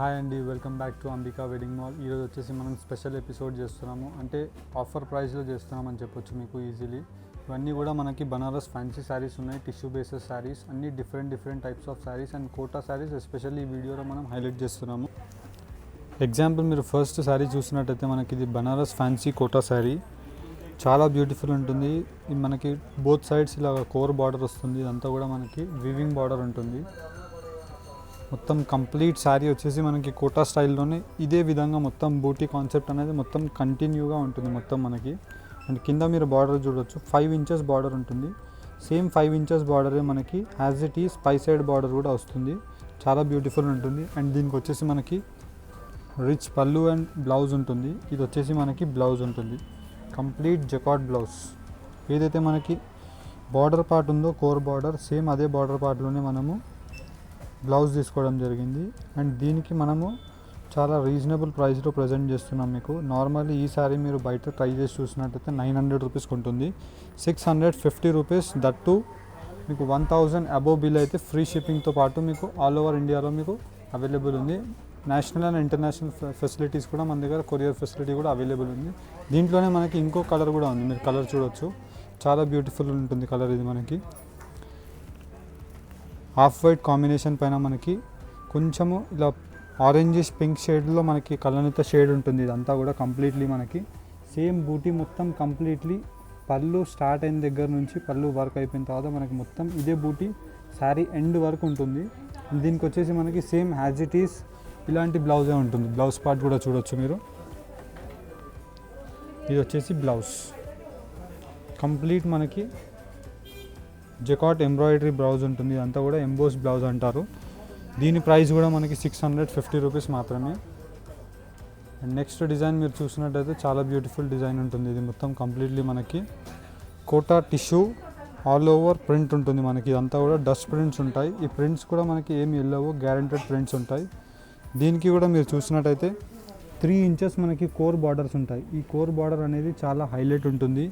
Hi అండి, welcome back to Ambika wedding mall. ఈరోజు వచ్చేసి మనం స్పెషల్ ఎపిసోడ్ చేస్తున్నాము. అంటే ఆఫర్ ప్రైస్లో చేస్తున్నామని చెప్పొచ్చు మీకు ఈజీలీ. ఇవన్నీ కూడా మనకి బనారస్ ఫ్యాన్సీ శారీస్ ఉన్నాయి, టిష్యూ బేసెస్ శారీస్, అన్ని different types of saris and Kota saris especially ఈ వీడియోలో మనం హైలైట్ చేస్తున్నాము. ఎగ్జాంపుల్ మీరు ఫస్ట్ శారీ చూసినట్టయితే మనకి ఇది బనారస్ ఫ్యాన్సీ కోటా శారీ. చాలా బ్యూటిఫుల్ ఉంటుంది. ఇది మనకి బోత్ సైడ్స్ ఇలా కోర్ బార్డర్ వస్తుంది. ఇదంతా కూడా మనకి వీవింగ్ బార్డర్ ఉంటుంది. మొత్తం కంప్లీట్ శారీ వచ్చేసి మనకి కోటా స్టైల్లోనే ఇదే విధంగా మొత్తం బూటీ కాన్సెప్ట్ అనేది మొత్తం కంటిన్యూగా ఉంటుంది మొత్తం మనకి. అండ్ కింద మీరు బార్డర్ చూడొచ్చు, 5 ఇంచెస్ బార్డర్ ఉంటుంది. సేమ్ 5 ఇంచెస్ బార్డరే మనకి యాజ్ ఇట్ ఈస్ పై సైడ్ బార్డర్ కూడా వస్తుంది. చాలా బ్యూటిఫుల్ ఉంటుంది. అండ్ దీనికి వచ్చేసి మనకి రిచ్ పళ్ళు అండ్ బ్లౌజ్ ఉంటుంది. ఇది వచ్చేసి మనకి బ్లౌజ్ ఉంటుంది, కంప్లీట్ జకార్డ్ బ్లౌజ్. ఏదైతే మనకి బార్డర్ పార్ట్ ఉందో కోర్ బార్డర్, సేమ్ అదే బార్డర్ పార్ట్లోనే మనము బ్లౌజ్ తీసుకోవడం జరిగింది. అండ్ దీనికి మనము చాలా రీజనబుల్ ప్రైస్లో ప్రజెంట్ చేస్తున్నాం మీకు. నార్మల్లీ ఈ శారీ మీరు బయట ట్రై చేసి చూసినట్టయితే 900 రూపీస్కి ఉంటుంది. 650 రూపీస్, దట్టు మీకు 1000 అబోవ్ బిల్ అయితే ఫ్రీ షిప్పింగ్తో పాటు మీకు ఆల్ ఓవర్ ఇండియాలో మీకు అవైలబుల్ ఉంది. నేషనల్ అండ్ ఇంటర్నేషనల్ ఫెసిలిటీస్ కూడా మన దగ్గర, కొరియర్ ఫెసిలిటీ కూడా అవైలబుల్ ఉంది. దీంట్లోనే మనకి ఇంకో కలర్ కూడా ఉంది, మీరు కలర్ చూడొచ్చు. చాలా బ్యూటిఫుల్ ఉంటుంది కలర్. ఇది మనకి ఆఫ్ వైట్ కాంబినేషన్ పైన మనకి కొంచెము ఇలా ఆరెంజిష్ పింక్ షేడ్లో మనకి కలనిత షేడ్ ఉంటుంది. ఇదంతా కూడా కంప్లీట్లీ మనకి సేమ్ బూటీ మొత్తం కంప్లీట్లీ పళ్ళు స్టార్ట్ అయిన దగ్గర నుంచి పళ్ళు వర్క్ అయిపోయిన తర్వాత మనకి మొత్తం ఇదే బూటీ శారీ ఎండ్ వరకు ఉంటుంది. దీనికి వచ్చేసి మనకి సేమ్ యాజ్ ఇట్ ఈస్ ఇలాంటి బ్లౌజే ఉంటుంది. బ్లౌజ్ పార్ట్ కూడా చూడొచ్చు మీరు. ఇది వచ్చేసి బ్లౌజ్ కంప్లీట్ మనకి జకాట్ ఎంబ్రాయిడరీ బ్లౌజ్ ఉంటుంది. ఇదంతా కూడా ఎంబోస్ బ్లౌజ్ అంటారు. దీని ప్రైస్ కూడా మనకి 650 రూపీస్ మాత్రమే. అండ్ నెక్స్ట్ డిజైన్ మీరు చూసినట్టయితే చాలా బ్యూటిఫుల్ డిజైన్ ఉంటుంది. ఇది మొత్తం కంప్లీట్లీ మనకి Kota tissue all over print ఉంటుంది మనకి. ఇదంతా కూడా డస్ట్ ప్రింట్స్ ఉంటాయి. ఈ ప్రింట్స్ కూడా మనకి ఏమి వెళ్ళవు, గ్యారెంటెడ్ ప్రింట్స్ ఉంటాయి. దీనికి కూడా మీరు చూసినట్టయితే 3 ఇంచెస్ మనకి కోర్ బార్డర్స్ ఉంటాయి. ఈ కోర్ బార్డర్ అనేది చాలా హైలైట్ ఉంటుంది.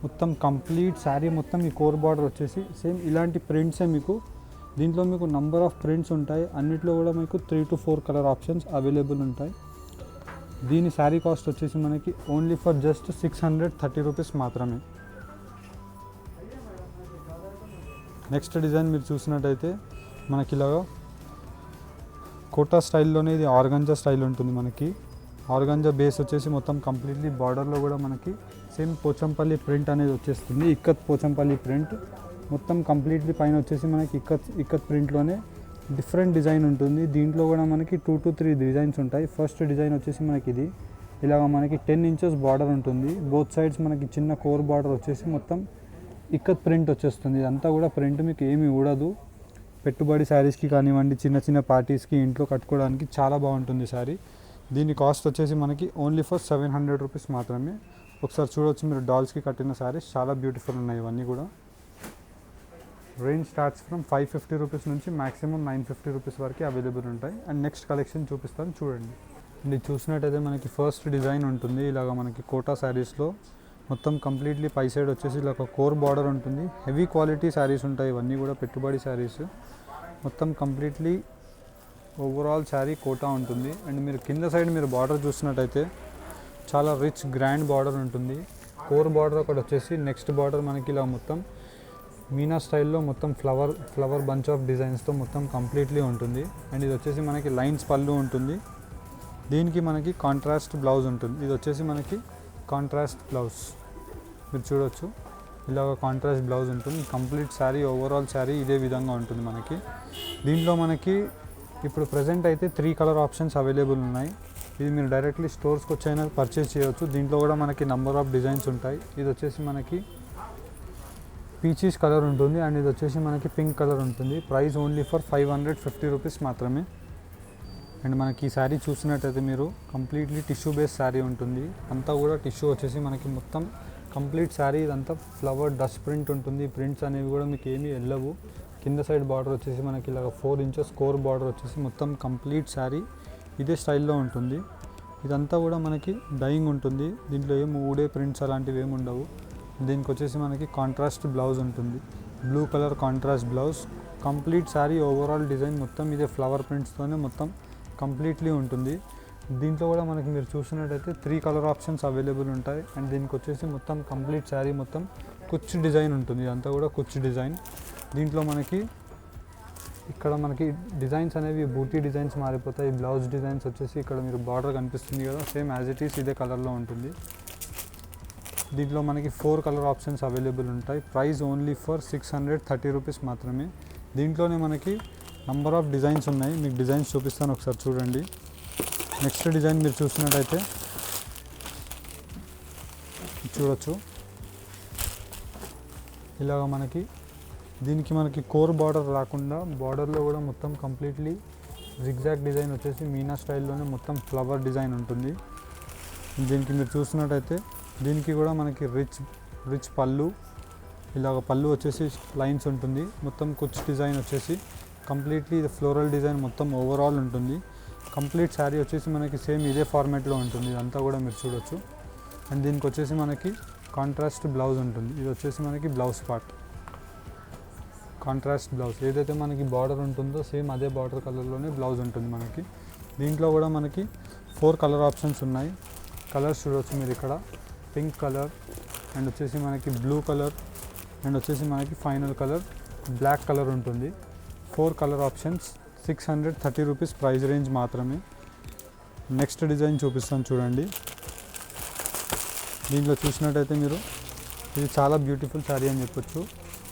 మొత్తం కంప్లీట్ శారీ మొత్తం ఈ కోర్ బార్డర్ వచ్చేసి సేమ్ ఇలాంటి ప్రింట్సే మీకు. దీంట్లో మీకు నంబర్ ఆఫ్ ప్రింట్స్ ఉంటాయి. అన్నిట్లో కూడా మీకు 3 to 4 కలర్ ఆప్షన్స్ అవైలబుల్ ఉంటాయి. దీని శారీ కాస్ట్ వచ్చేసి మనకి ఓన్లీ ఫర్ జస్ట్ 630 రూపీస్ మాత్రమే. నెక్స్ట్ డిజైన్ మీరు చూసినట్టయితే మనకి ఇలాగా కోటా స్టైల్లోనే ఇది ఆర్గంజా స్టైల్ ఉంటుంది మనకి. ఆర్గంజా బేస్ వచ్చేసి మొత్తం కంప్లీట్లీ బార్డర్లో కూడా మనకి సేమ్ పోచంపల్లి ప్రింట్ అనేది వచ్చేస్తుంది. ఇక్కత్ పోచంపల్లి ప్రింట్ మొత్తం కంప్లీట్లీ పైన వచ్చేసి మనకి ఇక్కత్ ప్రింట్లోనే డిఫరెంట్ డిజైన్ ఉంటుంది. దీంట్లో కూడా మనకి 2 to 3 డిజైన్స్ ఉంటాయి. ఫస్ట్ డిజైన్ వచ్చేసి మనకి ఇది ఇలాగ మనకి 10 ఇంచెస్ బార్డర్ ఉంటుంది. బోత్ సైడ్స్ మనకి చిన్న కోర్ బార్డర్ వచ్చేసి మొత్తం ఇక్కత్ ప్రింట్ వచ్చేస్తుంది. ఇదంతా కూడా ప్రింట్ మీకు ఏమీ ఊడదు. పెట్టుబడి శారీస్కి కానివ్వండి, చిన్న పార్టీస్కి ఇంట్లో కట్టుకోవడానికి చాలా బాగుంటుంది శారీ. దీని కాస్ట్ వచ్చేసి మనకి ఓన్లీ ఫర్ 700 రూపీస్ మాత్రమే. ఒకసారి చూడవచ్చు మీరు, డాల్స్కి కట్టిన శారీస్ చాలా బ్యూటిఫుల్ ఉన్నాయి ఇవన్నీ కూడా. రేంజ్ స్టార్ట్స్ ఫ్రమ్ 550 రూపీస్ నుంచి మ్యాక్సిమం 950 రూపీస్ వరకు అవైలబుల్ ఉంటాయి. అండ్ నెక్స్ట్ కలెక్షన్ చూపిస్తాను చూడండి. ఇది చూసినట్టయితే మనకి ఫస్ట్ డిజైన్ ఉంటుంది ఇలాగ మనకి కోటా శారీస్లో మొత్తం కంప్లీట్లీ పై సైడ్ వచ్చేసి ఇలా ఒక కోర్ బార్డర్ ఉంటుంది. హెవీ క్వాలిటీ శారీస్ ఉంటాయి ఇవన్నీ కూడా, పెట్టుబడి శారీస్. మొత్తం కంప్లీట్లీ ఓవరాల్ శారీ కోటా ఉంటుంది. అండ్ మీరు కింద సైడ్ మీరు బార్డర్ చూసినట్టయితే చాలా రిచ్ గ్రాండ్ బార్డర్ ఉంటుంది. కోర్ బార్డర్ ఒకటి వచ్చేసి నెక్స్ట్ బార్డర్ మనకి ఇలా మొత్తం మీనా స్టైల్లో మొత్తం ఫ్లవర్ బంచ్ ఆఫ్ డిజైన్స్తో మొత్తం కంప్లీట్లీ ఉంటుంది. అండ్ ఇది వచ్చేసి మనకి లైన్స్ పళ్ళు ఉంటుంది. దీనికి మనకి కాంట్రాస్ట్ బ్లౌజ్ ఉంటుంది. ఇది వచ్చేసి మనకి కాంట్రాస్ట్ బ్లౌజ్ మీరు చూడొచ్చు. ఇలాగ కాంట్రాస్ట్ బ్లౌజ్ ఉంటుంది. కంప్లీట్ శారీ ఓవరాల్ శారీ ఇదే విధంగా ఉంటుంది మనకి. దీంట్లో మనకి ఇప్పుడు ప్రజెంట్ అయితే 3 కలర్ ఆప్షన్స్ అవైలబుల్ ఉన్నాయి. ఇది మీరు డైరెక్ట్లీ స్టోర్స్కి వచ్చైనా పర్చేస్ చేయవచ్చు. దీంట్లో కూడా మనకి నంబర్ ఆఫ్ డిజైన్స్ ఉంటాయి. ఇది వచ్చేసి మనకి పీచీస్ కలర్ ఉంటుంది. అండ్ ఇది వచ్చేసి మనకి పింక్ కలర్ ఉంటుంది. ప్రైస్ ఓన్లీ ఫర్ 550 రూపీస్ మాత్రమే. అండ్ మనకి ఈ శారీ చూసినట్టయితే మీరు కంప్లీట్లీ టిష్యూ బేస్ శారీ ఉంటుంది. అంతా కూడా టిష్యూ వచ్చేసి మనకి మొత్తం కంప్లీట్ శారీ ఇదంతా ఫ్లవర్ డస్ట్ ప్రింట్ ఉంటుంది. ప్రింట్స్ అనేవి కూడా మీకు ఏమీ వెళ్ళవు. కింద సైడ్ బార్డర్ వచ్చేసి మనకి ఇలా 4 ఇంచెస్ కోర్ బార్డర్ వచ్చేసి మొత్తం కంప్లీట్ శారీ ఇదే స్టైల్లో ఉంటుంది. ఇదంతా కూడా మనకి డైయింగ్ ఉంటుంది. దీంట్లో ఏమి ఊడే ప్రింట్స్ అలాంటివి ఏమి ఉండవు. దీనికి వచ్చేసి మనకి కాంట్రాస్ట్ బ్లౌజ్ ఉంటుంది. Blue colour contrast blouse. Complete sari overall design మొత్తం ఇదే ఫ్లవర్ ప్రింట్స్తోనే మొత్తం కంప్లీట్లీ ఉంటుంది. దీంట్లో కూడా మనకి మీరు చూసినట్టయితే 3 కలర్ ఆప్షన్స్ అవైలబుల్ ఉంటాయి. అండ్ దీనికి వచ్చేసి మొత్తం కంప్లీట్ శారీ మొత్తం కుచ్ డిజైన్ ఉంటుంది. ఇదంతా కూడా కుచ్ డిజైన్. దీంట్లో మనకి ఇక్కడ మనకి డిజైన్స్ అనేవి బూటీ డిజైన్స్ మారిపోతాయి. బ్లౌజ్ డిజైన్స్ వచ్చేసి ఇక్కడ మీరు బార్డర్ కనిపిస్తుంది కదా, సేమ్ యాజ్ ఇట్ ఈస్ ఇదే కలర్లో ఉంటుంది. దీంట్లో మనకి 4 కలర్ ఆప్షన్స్ అవైలబుల్ ఉంటాయి. ప్రైస్ ఓన్లీ ఫర్ 630 రూపీస్ మాత్రమే. దీంట్లోనే మనకి నంబర్ ఆఫ్ డిజైన్స్ ఉన్నాయి. మీకు డిజైన్స్ చూపిస్తాను, ఒకసారి చూడండి. నెక్స్ట్ డిజైన్ మీరు చూసినట్టయితే చూడొచ్చు. ఇలాగ మనకి దీనికి మనకి కోర్ బార్డర్ రాకుండా బార్డర్లో కూడా మొత్తం కంప్లీట్లీ జిగ్జాగ్ డిజైన్ వచ్చేసి మీనా స్టైల్లోనే మొత్తం ఫ్లవర్ డిజైన్ ఉంటుంది. దీనికి మీరు చూసినట్టయితే దీనికి కూడా మనకి రిచ్ పళ్ళు, ఇలాగ పళ్ళు వచ్చేసి లైన్స్ ఉంటుంది. మొత్తం కుచ్ డిజైన్ వచ్చేసి కంప్లీట్లీ ఫ్లోరల్ డిజైన్ మొత్తం ఓవరాల్ ఉంటుంది. కంప్లీట్ శారీ వచ్చేసి మనకి సేమ్ ఇదే ఫార్మాట్లో ఉంటుంది. ఇదంతా కూడా మీరు చూడొచ్చు. అండ్ దీనికి వచ్చేసి మనకి కాంట్రాస్ట్ బ్లౌజ్ ఉంటుంది. ఇది వచ్చేసి మనకి బ్లౌజ్ పార్ట్, కాంట్రాస్ట్ బ్లౌజ్. ఏదైతే మనకి బార్డర్ ఉంటుందో సేమ్ అదే బార్డర్ కలర్లోనే బ్లౌజ్ ఉంటుంది మనకి. దీంట్లో కూడా మనకి 4 కలర్ ఆప్షన్స్ ఉన్నాయి. కలర్స్ చూడవచ్చు మీరు ఇక్కడ. పింక్ కలర్ అండ్ వచ్చేసి మనకి బ్లూ కలర్ అండ్ వచ్చేసి మనకి ఫైనల్ కలర్ బ్లాక్ కలర్ ఉంటుంది. 4 colour options, 630 rupees price range మాత్రమే. నెక్స్ట్ డిజైన్ చూపిస్తాను చూడండి. దీంట్లో చూసినట్టయితే మీరు ఇది చాలా బ్యూటిఫుల్ శారీ అని చెప్పొచ్చు.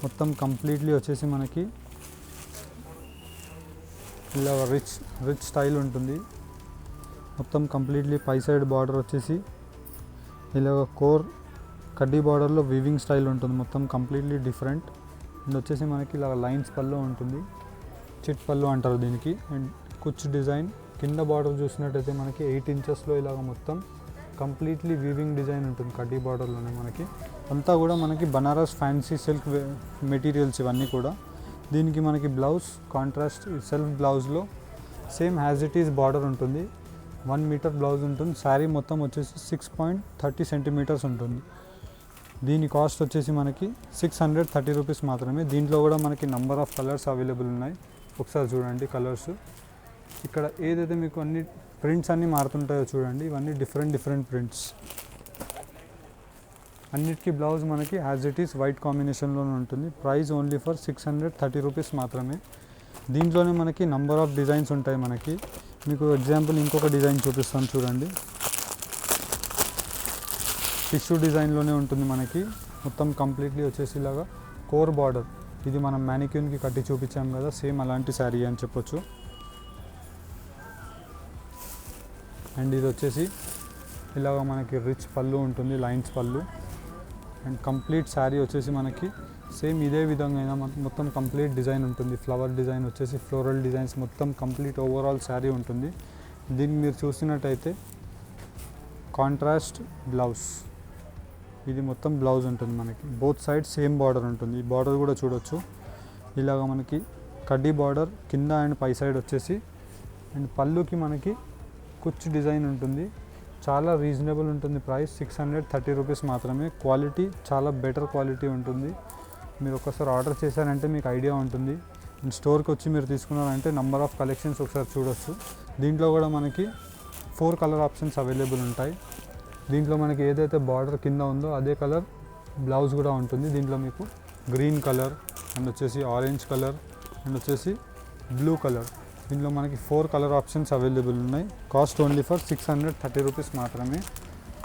మొత్తం కంప్లీట్లీ వచ్చేసి మనకి ఇలా రిచ్ స్టైల్ ఉంటుంది. మొత్తం కంప్లీట్లీ పై సైడ్ బార్డర్ వచ్చేసి ఇలాగ కోర్ కడ్డీ బార్డర్లో వీవింగ్ స్టైల్ ఉంటుంది. మొత్తం కంప్లీట్లీ డిఫరెంట్. అండ్ వచ్చేసి మనకి ఇలా లైన్స్ పళ్ళు ఉంటుంది, చిట్ పళ్ళు అంటారు దీనికి. అండ్ కుచ్ డిజైన్ కింద బార్డర్ చూసినట్టయితే మనకి 8 ఇంచెస్లో ఇలాగ మొత్తం కంప్లీట్లీ వీవింగ్ డిజైన్ ఉంటుంది కడ్డీ బార్డర్లోనే. మనకి అంతా కూడా మనకి బనారస్ ఫ్యాన్సీ సిల్క్ మెటీరియల్స్ ఇవన్నీ కూడా. దీనికి మనకి బ్లౌజ్ కాంట్రాస్ట్ సెల్ఫ్ బ్లౌజ్లో same as it is border ఉంటుంది. 1 మీటర్ బ్లౌజ్ ఉంటుంది. శారీ మొత్తం వచ్చేసి 6.30 సెంటీమీటర్స్ ఉంటుంది. దీని కాస్ట్ వచ్చేసి మనకి 630 రూపీస్ మాత్రమే. దీంట్లో కూడా మనకి నంబర్ ఆఫ్ కలర్స్ అవైలబుల్ ఉన్నాయి. ఒకసారి చూడండి కలర్స్. ఇక్కడ ఏదైతే మీకు అన్ని ప్రింట్స్ అన్నీ మారుతుంటాయో చూడండి. ఇవన్నీ డిఫరెంట్ ప్రింట్స్. అన్నిటికీ బ్లౌజ్ మనకి యాజ్ ఇట్ ఈస్ వైట్ కాంబినేషన్లోనే ఉంటుంది. ప్రైస్ ఓన్లీ ఫర్ 630 రూపీస్ మాత్రమే. దీంట్లోనే మనకి నంబర్ ఆఫ్ డిజైన్స్ ఉంటాయి. మనకి మీకు ఎగ్జాంపుల్ ఇంకొక డిజైన్ చూపిస్తాను చూడండి. టిష్యూ డిజైన్లోనే ఉంటుంది మనకి. మొత్తం కంప్లీట్లీ వచ్చేసి ఇలాగా కోర్ బార్డర్. ఇది మనం మ్యానిక్యూన్కి కట్టి చూపించాం కదా, సేమ్ అలాంటి శారీ అని చెప్పొచ్చు. అండ్ ఇది వచ్చేసి ఇలాగ మనకి రిచ్ పళ్ళు ఉంటుంది, లైన్స్ పళ్ళు. అండ్ కంప్లీట్ శారీ వచ్చేసి మనకి సేమ్ ఇదే విధంగా మొత్తం కంప్లీట్ డిజైన్ ఉంటుంది. ఫ్లవర్ డిజైన్ వచ్చేసి ఫ్లోరల్ డిజైన్స్ మొత్తం కంప్లీట్ ఓవరాల్ శారీ ఉంటుంది. దీన్ని మీరు చూసినట్టయితే కాంట్రాస్ట్ బ్లౌజ్, ఇది మొత్తం బ్లౌజ్ ఉంటుంది మనకి. బోత్ సైడ్ సేమ్ బార్డర్ ఉంటుంది. ఈ బార్డర్ కూడా చూడొచ్చు. ఇలాగ మనకి కడ్డీ బార్డర్ కింద అండ్ పై సైడ్ వచ్చేసి. అండ్ పళ్ళుకి మనకి కుచ్ డిజైన్ ఉంటుంది. చాలా రీజనబుల్ ఉంటుంది ప్రైస్, 630 రూపీస్ మాత్రమే. క్వాలిటీ చాలా బెటర్ క్వాలిటీ ఉంటుంది. మీరు ఒకసారి ఆర్డర్ చేశారంటే మీకు ఐడియా ఉంటుంది. అండ్ స్టోర్కి వచ్చి మీరు తీసుకున్నారంటే నంబర్ ఆఫ్ కలెక్షన్స్ ఒకసారి చూడొచ్చు. దీంట్లో కూడా మనకి 4 కలర్ ఆప్షన్స్ అవైలబుల్ ఉంటాయి. దీంట్లో మనకి ఏదైతే బార్డర్ కింద ఉందో అదే కలర్ బ్లౌజ్ కూడా ఉంటుంది. దీంట్లో మీకు గ్రీన్ కలర్ అండ్ వచ్చేసి ఆరెంజ్ కలర్ అండ్ వచ్చేసి బ్లూ కలర్. దీంట్లో మనకి 4 కలర్ ఆప్షన్స్ అవైలబుల్ ఉన్నాయి. కాస్ట్ ఓన్లీ ఫర్ 630 రూపీస్ మాత్రమే.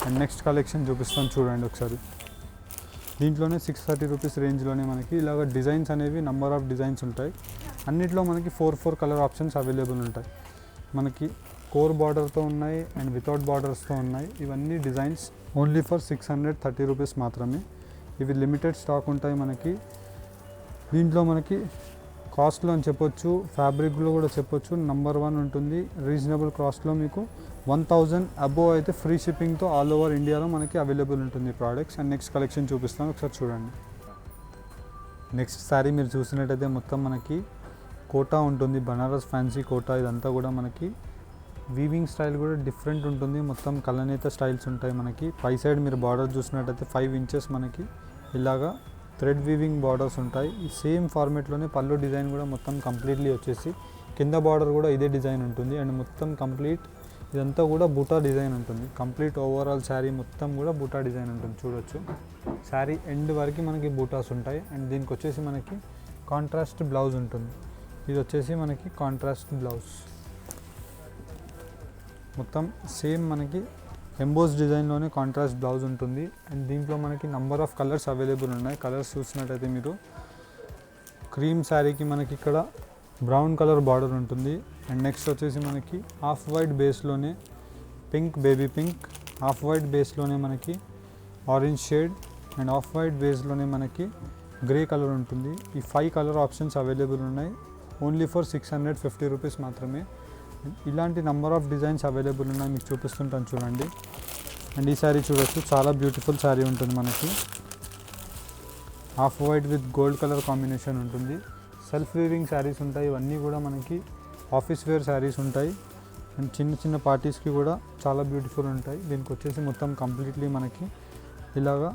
అండ్ నెక్స్ట్ కలెక్షన్ చూపిస్తాను చూడండి ఒకసారి. దీంట్లోనే 630 రూపీస్ రేంజ్లోనే మనకి ఇలాగ డిజైన్స్ అనేవి నంబర్ ఆఫ్ డిజైన్స్ ఉంటాయి. అన్నిట్లో మనకి 4 కలర్ ఆప్షన్స్ అవైలబుల్ ఉంటాయి. మనకి కోర్ బార్డర్తో ఉన్నాయి అండ్ వితౌట్ బార్డర్స్తో ఉన్నాయి. ఇవన్నీ డిజైన్స్ ఓన్లీ ఫర్ 630 రూపీస్ మాత్రమే. ఇవి లిమిటెడ్ స్టాక్ ఉంటాయి మనకి. దీంట్లో మనకి కాస్ట్లో అని చెప్పొచ్చు, ఫ్యాబ్రిక్లో కూడా చెప్పొచ్చు నంబర్ 1 ఉంటుంది. రీజనబుల్ కాస్ట్లో మీకు 1000 అబోవ్ అయితే ఫ్రీ షిప్పింగ్తో ఆల్ ఓవర్ ఇండియాలో మనకి అవైలబుల్ ఉంటుంది ప్రోడక్ట్స్. అండ్ నెక్స్ట్ కలెక్షన్ చూపిస్తాను ఒకసారి చూడండి. నెక్స్ట్ శారీ మీరు చూసినట్టయితే మొత్తం మనకి కోటా ఉంటుంది, బనారస్ ఫ్యాన్సీ కోటా. ఇదంతా కూడా మనకి వీవింగ్ స్టైల్ కూడా డిఫరెంట్ ఉంటుంది. మొత్తం కలనేత స్టైల్స్ ఉంటాయి మనకి. పై సైడ్ మీరు బార్డర్ చూసినట్టయితే 5 ఇంచెస్ మనకి ఇలాగా థ్రెడ్ వీవింగ్ బార్డర్స్ ఉంటాయి. ఈ సేమ్ ఫార్మేట్లోనే పళ్ళు డిజైన్ కూడా మొత్తం కంప్లీట్లీ వచ్చేసి కింద బార్డర్ కూడా ఇదే డిజైన్ ఉంటుంది. అండ్ మొత్తం కంప్లీట్ ఇదంతా కూడా బూటా డిజైన్ ఉంటుంది. కంప్లీట్ ఓవరాల్ శారీ మొత్తం కూడా బూటా డిజైన్ ఉంటుంది. చూడొచ్చు శారీ ఎండ్ వరకు మనకి బూటాస్ ఉంటాయి. అండ్ దీనికి వచ్చేసి మనకి కాంట్రాస్ట్ బ్లౌజ్ ఉంటుంది. ఇది వచ్చేసి మనకి కాంట్రాస్ట్ బ్లౌజ్. మొత్తం సేమ్ మనకి ఎంబోస్ డిజైన్లోనే కాంట్రాస్ట్ బ్లౌజ్ ఉంటుంది. అండ్ దీంట్లో మనకి నంబర్ ఆఫ్ కలర్స్ అవైలబుల్ ఉన్నాయి. కలర్స్ చూసినట్టయితే మీరు క్రీమ్ శారీకి మనకి ఇక్కడ బ్రౌన్ కలర్ బార్డర్ ఉంటుంది. అండ్ నెక్స్ట్ వచ్చేసి మనకి ఆఫ్ వైట్ బేస్లోనే pink, baby pink, off white బేస్లోనే మనకి orange shade and off white బేస్లోనే మనకి గ్రే కలర్ ఉంటుంది. ఈ 5 కలర్ ఆప్షన్స్ అవైలబుల్ ఉన్నాయి. ఓన్లీ ఫర్ 650 రూపీస్ మాత్రమే. ఇలాంటి నంబర్ ఆఫ్ డిజైన్స్ అవైలబుల్ ఉన్నాయి. మీకు చూపిస్తుంటాను చూడండి. అండ్ ఈ శారీ చూడొచ్చు, చాలా బ్యూటిఫుల్ శారీ ఉంటుంది. మనకి off white with gold colour combination ఉంటుంది. సెల్ఫ్ వీవింగ్ శారీస్ ఉంటాయి. ఇవన్నీ కూడా మనకి ఆఫీస్ వేర్ శారీస్ ఉంటాయి. అండ్ చిన్న చిన్న పార్టీస్కి కూడా చాలా బ్యూటిఫుల్ ఉంటాయి. దీనికి వచ్చేసి మొత్తం కంప్లీట్లీ మనకి ఇలాగా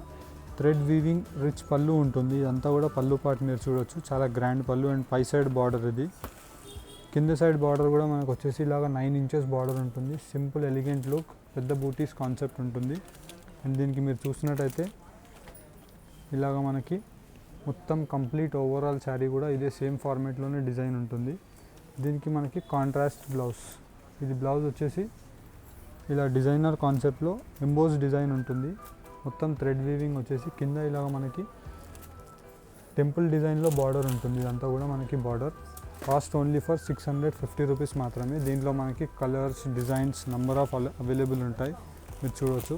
థ్రెడ్ వీవింగ్ రిచ్ పళ్ళు ఉంటుంది. ఇదంతా కూడా పళ్ళు పార్ట్ మీరు చూడొచ్చు, చాలా గ్రాండ్ పళ్ళు. అండ్ పై సైడ్ బార్డర్ ఇది. కింద సైడ్ బార్డర్ కూడా మనకు వచ్చేసి ఇలాగ 9 ఇంచెస్ బార్డర్ ఉంటుంది. సింపుల్ ఎలిగెంట్ లుక్, పెద్ద బూటీస్ కాన్సెప్ట్ ఉంటుంది. అండ్ దీనికి మీరు చూసినట్టయితే ఇలాగ మనకి మొత్తం కంప్లీట్ ఓవరాల్ శారీ కూడా ఇదే సేమ్ ఫార్మేట్లోనే డిజైన్ ఉంటుంది. దీనికి మనకి కాంట్రాస్ట్ బ్లౌజ్. ఇది బ్లౌజ్ వచ్చేసి ఇలా డిజైనర్ కాన్సెప్ట్లో ఎంబోస్ డిజైన్ ఉంటుంది. మొత్తం థ్రెడ్ వీవింగ్ వచ్చేసి కింద ఇలాగ మనకి టెంపుల్ డిజైన్లో బార్డర్ ఉంటుంది. ఇదంతా కూడా మనకి border. Cost only for 650 rupees మాత్రమే. దీంట్లో మనకి colours, designs number of available ఉంటాయి. మీరు చూడవచ్చు,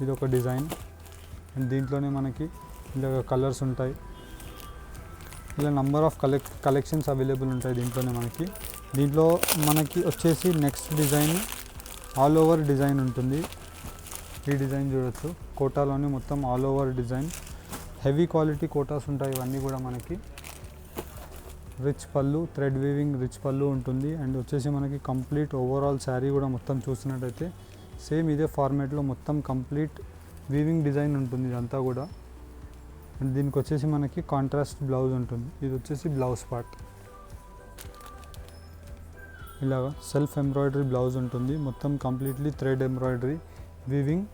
ఇది ఒక డిజైన్. అండ్ దీంట్లోనే మనకి ఇలాగ కలర్స్ ఉంటాయి. ఇలా నంబర్ ఆఫ్ కలెక్షన్స్ అవైలబుల్ ఉంటాయి దీంట్లోనే మనకి. దీంట్లో మనకి వచ్చేసి next design all over design ఉంటుంది. ఈ డిజైన్ చూడొచ్చు, కోటాలోనే మొత్తం all over design. Heavy quality Kotas ఉంటాయి. ఇవన్నీ కూడా మనకి రిచ్ పళ్ళు, థ్రెడ్ వీవింగ్ రిచ్ పళ్ళు ఉంటుంది. అండ్ వచ్చేసి మనకి కంప్లీట్ ఓవరాల్ శారీ కూడా మొత్తం చూసినట్టయితే సేమ్ ఇదే ఫార్మేట్లో మొత్తం కంప్లీట్ వీవింగ్ డిజైన్ ఉంటుంది ఇదంతా కూడా. అండ్ దీనికి వచ్చేసి మనకి కాంట్రాస్ట్ బ్లౌజ్ ఉంటుంది. ఇది వచ్చేసి బ్లౌజ్ పార్ట్. ఇలాగ సెల్ఫ్ ఎంబ్రాయిడరీ బ్లౌజ్ ఉంటుంది. మొత్తం కంప్లీట్లీ థ్రెడ్ ఎంబ్రాయిడరీ వీవింగ్.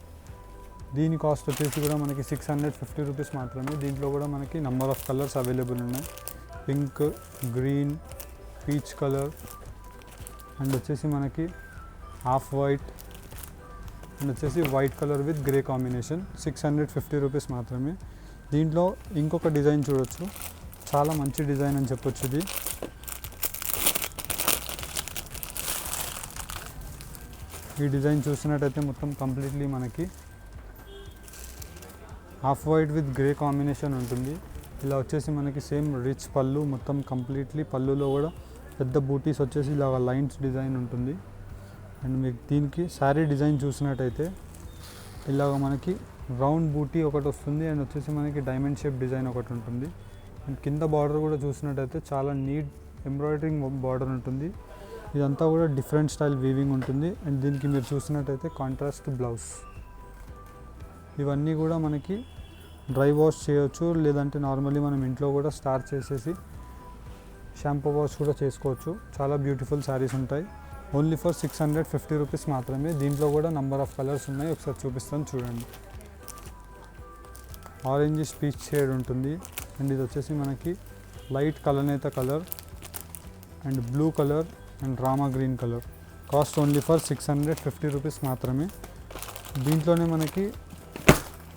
దీని కాస్ట్ వచ్చేసి కూడా మనకి 650 రూపీస్ మాత్రమే. దీంట్లో కూడా మనకి నంబర్ ఆఫ్ కలర్స్ అవైలబుల్ ఉన్నాయి. Pink, green, peach colour and వచ్చేసి మనకి ఆఫ్ వైట్ అండ్ వచ్చేసి white colour with grey combination. 650 rupees మాత్రమే. దీంట్లో ఇంకొక డిజైన్ చూడొచ్చు, చాలా మంచి డిజైన్ అని చెప్పొచ్చు. ఇది ఈ డిజైన్ చూసినట్టయితే మొత్తం కంప్లీట్లీ మనకి off white with grey combination ఉంటుంది. ఇలా వచ్చేసి మనకి సేమ్ రిచ్ పళ్ళు, మొత్తం కంప్లీట్లీ పళ్ళులో కూడా పెద్ద బూటీస్ వచ్చేసి ఇలాగ లైన్స్ డిజైన్ ఉంటుంది. అండ్ మీకు దీనికి శారీ డిజైన్ చూసినట్టయితే ఇలాగ మనకి రౌండ్ బూటీ ఒకటి వస్తుంది. అండ్ వచ్చేసి మనకి డైమండ్ షేప్ డిజైన్ ఒకటి ఉంటుంది. అండ్ కింద బార్డర్ కూడా చూసినట్టయితే చాలా నీట్ ఎంబ్రాయిడరింగ్ బార్డర్ ఉంటుంది. ఇదంతా కూడా డిఫరెంట్ స్టైల్ వీవింగ్ ఉంటుంది. అండ్ దీనికి మీరు చూసినట్టయితే కాంట్రాస్ట్ బ్లౌజ్. ఇవన్నీ కూడా మనకి డ్రై వాష్ చేయొచ్చు, లేదంటే నార్మల్లీ మనం ఇంట్లో కూడా స్టార్చ్ చేసేసి షాంపూ వాష్ కూడా చేసుకోవచ్చు. చాలా బ్యూటిఫుల్ శారీస్ ఉంటాయి. ఓన్లీ ఫర్ 650 రూపీస్ మాత్రమే. దీంట్లో కూడా నంబర్ ఆఫ్ కలర్స్ ఉన్నాయి, ఒకసారి చూపిస్తాను చూడండి. ఆరెంజ్ పీచ్ షేడ్ ఉంటుంది. అండ్ ఇది వచ్చేసి మనకి లైట్ కలనేత colour and blue colour and Rama green colour. Cost only for 650 rupees మాత్రమే. దీంట్లోనే మనకి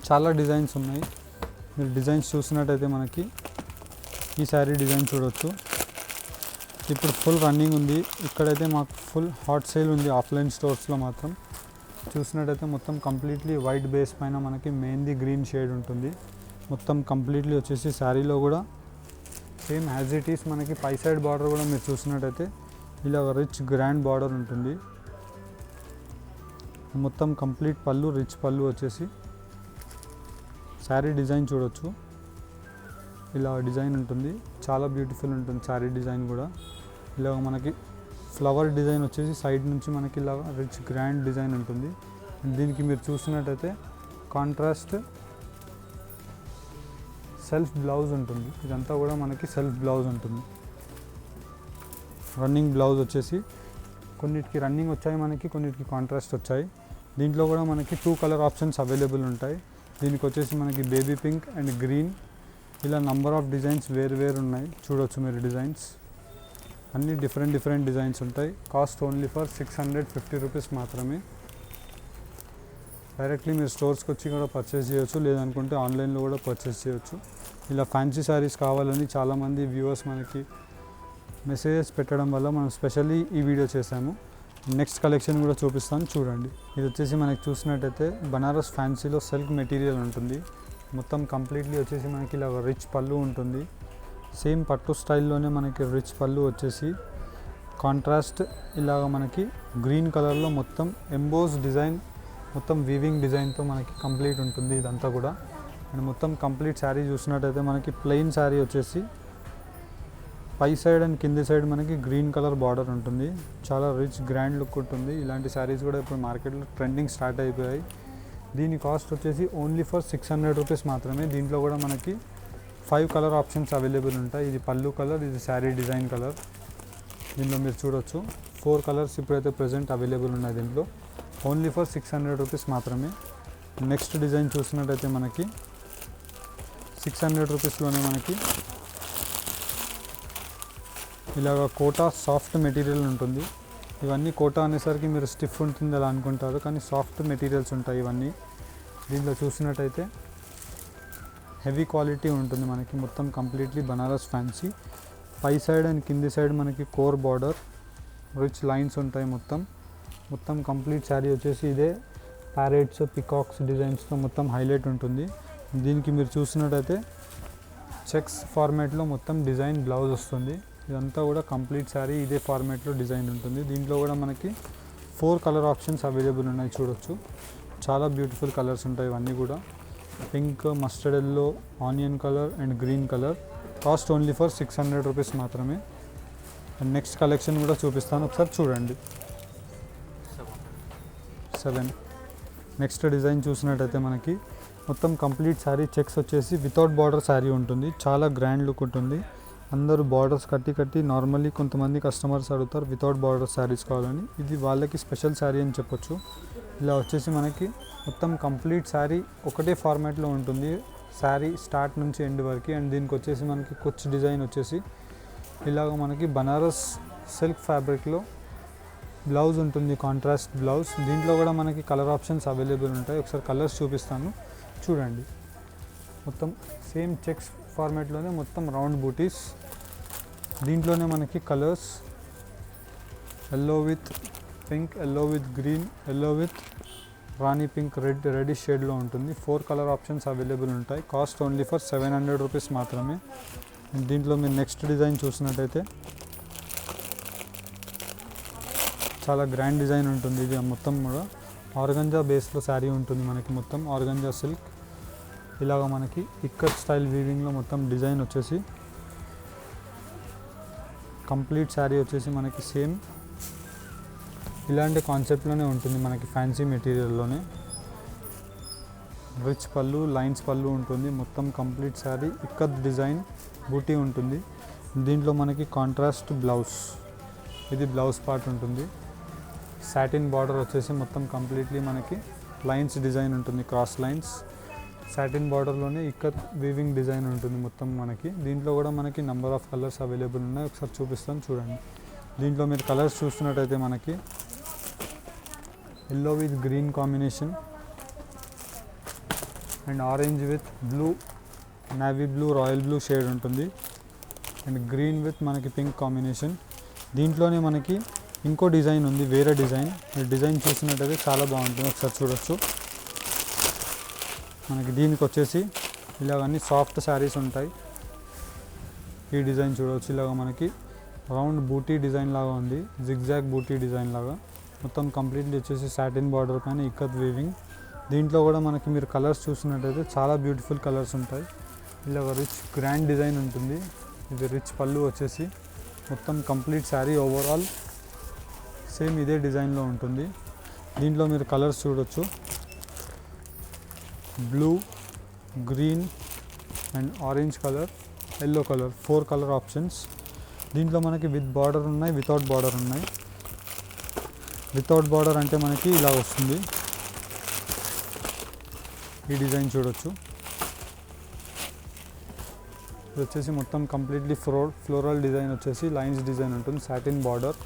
చాలా డిజైన్స్ ఉన్నాయి. మీరు డిజైన్స్ చూసినట్టయితే మనకి ఈ శారీ డిజైన్ చూడవచ్చు. ఇప్పుడు ఫుల్ రన్నింగ్ ఉంది. ఇక్కడైతే మాకు ఫుల్ హాట్ సేల్ ఉంది ఆఫ్లైన్ స్టోర్స్లో మాత్రం. చూసినట్టయితే మొత్తం కంప్లీట్లీ వైట్ బేస్ పైన మనకి మెహందీ గ్రీన్ షేడ్ ఉంటుంది. మొత్తం కంప్లీట్లీ వచ్చేసి శారీలో కూడా సేమ్ యాజ్ ఇట్ ఈస్ మనకి పై సైడ్ బార్డర్ కూడా మీరు చూసినట్టయితే ఇలా రిచ్ గ్రాండ్ బార్డర్ ఉంటుంది. మొత్తం కంప్లీట్ పళ్ళు, రిచ్ పళ్ళు వచ్చేసి శారీ డిజైన్ చూడొచ్చు. ఇలా డిజైన్ ఉంటుంది, చాలా బ్యూటిఫుల్ ఉంటుంది శారీ డిజైన్ కూడా. ఇలా మనకి ఫ్లవర్ డిజైన్ వచ్చేసి సైడ్ నుంచి మనకి ఇలా రిచ్ గ్రాండ్ డిజైన్ ఉంటుంది. దీనికి మీరు చూసినట్టయితే కాంట్రాస్ట్ సెల్ఫ్ బ్లౌజ్ ఉంటుంది. ఇదంతా కూడా మనకి సెల్ఫ్ బ్లౌజ్ ఉంటుంది. రన్నింగ్ బ్లౌజ్ వచ్చేసి కొన్నిటికి రన్నింగ్ వచ్చాయి, మనకి కొన్నిటికి కాంట్రాస్ట్ వచ్చాయి. దీంట్లో కూడా మనకి 2 కలర్ ఆప్షన్స్ అవైలబుల్ ఉంటాయి. దీనికి వచ్చేసి మనకి బేబీ పింక్ అండ్ గ్రీన్, ఇలా నంబర్ ఆఫ్ డిజైన్స్ వేరు ఉన్నాయి. చూడొచ్చు మీరు డిజైన్స్ అన్నీ డిఫరెంట్ డిజైన్స్ ఉంటాయి. కాస్ట్ ఓన్లీ ఫర్ 650 రూపీస్ మాత్రమే. డైరెక్ట్లీ మీరు స్టోర్స్కి వచ్చి కూడా పర్చేస్ చేయొచ్చు, లేదనుకుంటే ఆన్లైన్లో కూడా పర్చేస్ చేయొచ్చు. ఇలా ఫ్యాన్సీ శారీస్ కావాలని చాలామంది వ్యూవర్స్ మనకి మెసేజెస్ పెట్టడం వల్ల మనం స్పెషల్లీ ఈ వీడియో చేశాము. నెక్స్ట్ కలెక్షన్ కూడా చూపిస్తాను, చూడండి. ఇది వచ్చేసి మనకి చూసినట్టయితే బనారస్ ఫ్యాన్సీలో సిల్క్ మెటీరియల్ ఉంటుంది. మొత్తం కంప్లీట్లీ వచ్చేసి మనకి ఇలా రిచ్ పళ్ళు ఉంటుంది. సేమ్ పట్టు స్టైల్లోనే మనకి రిచ్ పళ్ళు వచ్చేసి కాంట్రాస్ట్ ఇలాగ మనకి గ్రీన్ కలర్లో మొత్తం ఎంబోస్ డిజైన్, మొత్తం వీవింగ్ డిజైన్తో మనకి కంప్లీట్ ఉంటుంది ఇదంతా కూడా. అండ్ మొత్తం కంప్లీట్ శారీ చూసినట్టయితే మనకి ప్లెయిన్ శారీ వచ్చేసి పై సైడ్ అండ్ కింది సైడ్ మనకి గ్రీన్ కలర్ బార్డర్ ఉంటుంది. చాలా రిచ్ గ్రాండ్ లుక్ ఉంటుంది. ఇలాంటి శారీస్ కూడా ఇప్పుడు మార్కెట్లో ట్రెండింగ్ స్టార్ట్ అయిపోయాయి. దీని కాస్ట్ వచ్చేసి ఓన్లీ ఫర్ 600 రూపీస్ మాత్రమే. దీంట్లో కూడా మనకి 5 కలర్ ఆప్షన్స్ అవైలబుల్ ఉంటాయి. ఇది పళ్ళు కలర్, ఇది శారీ డిజైన్ కలర్. దీంట్లో మీరు చూడొచ్చు 4 కలర్స్ ఇప్పుడైతే ప్రజెంట్ అవైలబుల్ ఉన్నాయి దీంట్లో. ఓన్లీ ఫర్ 600 రూపీస్ మాత్రమే. నెక్స్ట్ డిజైన్ చూసినట్టయితే మనకి 600 రూపీస్లోనే మనకి ఇలాగ కోటా సాఫ్ట్ మెటీరియల్ ఉంటుంది. ఇవన్నీ కోటా అనేసరికి మీరు స్టిఫ్ ఉంటుంది అలా అనుకుంటారు, కానీ సాఫ్ట్ మెటీరియల్స్ ఉంటాయి ఇవన్నీ. దీంట్లో చూసినట్టయితే హెవీ క్వాలిటీ ఉంటుంది మనకి. మొత్తం కంప్లీట్లీ బనారస్ ఫ్యాన్సీ. పై సైడ్ అండ్ కింది సైడ్ మనకి కోర్ బార్డర్, రిచ్ లైన్స్ ఉంటాయి. మొత్తం కంప్లీట్ శారీ వచ్చేసి ఇదే ప్యారెట్స్, పికాక్స్ డిజైన్స్తో మొత్తం హైలైట్ ఉంటుంది. దీనికి మీరు చూసినట్టయితే చెక్స్ ఫార్మాట్లో మొత్తం డిజైన్ బ్లౌజ్ వస్తుంది. ఇదంతా కూడా కంప్లీట్ శారీ ఇదే ఫార్మాట్లో డిజైన్ ఉంటుంది. దీంట్లో కూడా మనకి 4 కలర్ ఆప్షన్స్ అవైలబుల్ ఉన్నాయి. చూడొచ్చు చాలా బ్యూటిఫుల్ కలర్స్ ఉంటాయి ఇవన్నీ కూడా. Pink, mustard yellow, onion colour and green colour. Cost only for 600 rupees మాత్రమే. అండ్ నెక్స్ట్ కలెక్షన్ కూడా చూపిస్తాను, ఒకసారి చూడండి. 7 నెక్స్ట్ డిజైన్ చూసినట్టయితే మనకి మొత్తం కంప్లీట్ శారీ చెక్స్ వచ్చేసి వితౌట్ బార్డర్ శారీ ఉంటుంది. చాలా గ్రాండ్ లుక్ ఉంటుంది. అందరూ బార్డర్స్ కట్టి నార్మల్లీ కొంతమంది కస్టమర్స్ అడుగుతారు వితౌట్ బార్డర్ శారీస్ కావాలని. ఇది వాళ్ళకి స్పెషల్ శారీ అని చెప్పొచ్చు. ఇలా వచ్చేసి మనకి మొత్తం కంప్లీట్ శారీ ఒకటే ఫార్మాట్లో ఉంటుంది, శారీ స్టార్ట్ నుంచి ఎండ్ వరకు. అండ్ దీనికి వచ్చేసి మనకి కుచ్ డిజైన్ వచ్చేసి ఇలాగ మనకి బనారస్ సిల్క్ ఫ్యాబ్రిక్లో బ్లౌజ్ ఉంటుంది, కాంట్రాస్ట్ బ్లౌజ్. దీంట్లో కూడా మనకి కలర్ ఆప్షన్స్ అవైలబుల్ ఉంటాయి. ఒకసారి కలర్స్ చూపిస్తాను, చూడండి. మొత్తం సేమ్ చెక్స్ ఫార్మాట్లోనే మొత్తం రౌండ్ బూటీస్. దీంట్లోనే మనకి colours yellow with pink, yellow with green, yellow with Rani pink, reddish షేడ్లో ఉంటుంది. 4 కలర్ ఆప్షన్స్ అవైలబుల్ ఉంటాయి. కాస్ట్ ఓన్లీ ఫర్ 700 రూపీస్ మాత్రమే. దీంట్లో మీరు నెక్స్ట్ డిజైన్ చూసినట్టయితే చాలా గ్రాండ్ డిజైన్ ఉంటుంది. ఇది మొత్తం కూడా ఆర్గంజా బేస్లో శారీ ఉంటుంది మనకి. మొత్తం ఆర్గంజా సిల్క్ ఇలాగ మనకి ఇక్కత్ స్టైల్ వీవింగ్లో మొత్తం డిజైన్ వచ్చేసి కంప్లీట్ శారీ వచ్చేసి మనకి సేమ్ ఇలాంటి కాన్సెప్ట్లోనే ఉంటుంది మనకి. ఫ్యాన్సీ మెటీరియల్లోనే రిచ్ పళ్ళు, లైన్స్ పళ్ళు ఉంటుంది. మొత్తం కంప్లీట్ శారీ ఇక్కత్ డిజైన్ బూటీ ఉంటుంది. దీంట్లో మనకి కాంట్రాస్ట్ బ్లౌజ్, ఇది బ్లౌజ్ పార్ట్ ఉంటుంది. సాటిన్ బార్డర్ వచ్చేసి మొత్తం కంప్లీట్లీ మనకి లైన్స్ డిజైన్ ఉంటుంది, క్రాస్ లైన్స్. సాటిన్ బార్డర్లోనే ఇక్కత్ వీవింగ్ డిజైన్ ఉంటుంది మొత్తం మనకి. దీంట్లో కూడా మనకి నెంబర్ ఆఫ్ కలర్స్ అవైలబుల్ ఉన్నాయి. ఒకసారి చూపిస్తాను, చూడండి. దీంట్లో మీరు కలర్స్ చూస్తున్నట్టయితే మనకి yellow with green combination and orange with blue, navy blue, royal blue shade ఉంటుంది. అండ్ గ్రీన్ విత్ మనకి పింక్ కాంబినేషన్. దీంట్లోనే మనకి ఇంకో డిజైన్ ఉంది, వేరే డిజైన్. ఈ డిజైన్ చూసినట్టయితే చాలా బాగుంటుంది, ఒకసారి చూడొచ్చు. మనకి దీనికి వచ్చేసి ఇలాగన్నీ సాఫ్ట్ శారీస్ ఉంటాయి. ఈ డిజైన్ చూడవచ్చు. ఇలాగ మనకి రౌండ్ బూటీ డిజైన్ లాగా ఉంది, జిగ్జాగ్ బూటీ డిజైన్ లాగా. మొత్తం కంప్లీట్లీ వచ్చేసి సాటిన్ బార్డర్ పైన ఇక్కత్ వీవింగ్. దీంట్లో కూడా మనకి మీరు కలర్స్ చూసినట్టయితే చాలా బ్యూటిఫుల్ కలర్స్ ఉంటాయి. ఇలాగ రిచ్ గ్రాండ్ డిజైన్ ఉంటుంది. ఇది రిచ్ పళ్ళు వచ్చేసి మొత్తం కంప్లీట్ శారీ ఓవరాల్ సేమ్ ఇదే డిజైన్లో ఉంటుంది. దీంట్లో మీరు కలర్స్ చూడొచ్చు, blue, green and orange colour, yellow colour, 4 colour options. దీంట్లో మనకి విత్ బార్డర్ ఉన్నాయి, వితౌట్ బార్డర్ ఉన్నాయి. వితౌట్ బార్డర్ అంటే మనకి ఇలా వస్తుంది. ఈ డిజైన్ చూడొచ్చు. ఇది వచ్చేసి మొత్తం కంప్లీట్లీ ఫ్లోరల్ డిజైన్ వచ్చేసి లైన్స్ డిజైన్ ఉంటుంది, సాటిన్ బార్డర్.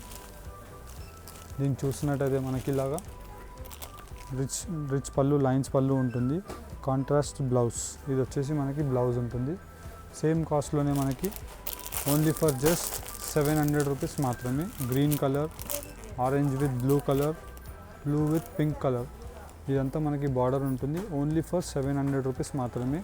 దీన్ని చూస్తున్నట్టయితే మనకి ఇలాగా రిచ్ పళ్ళు, లైన్స్ పళ్ళు ఉంటుంది. కాంట్రాస్ట్ బ్లౌజ్, ఇది వచ్చేసి మనకి బ్లౌజ్ ఉంటుంది. సేమ్ కాస్ట్లోనే మనకి ఓన్లీ ఫర్ జస్ట్ 700 రూపీస్ మాత్రమే. Green colour, orange with blue colour, blue with pink colour, ఇదంతా మనకి బార్డర్ ఉంటుంది. ఓన్లీ ఫర్ 700 రూపీస్ మాత్రమే.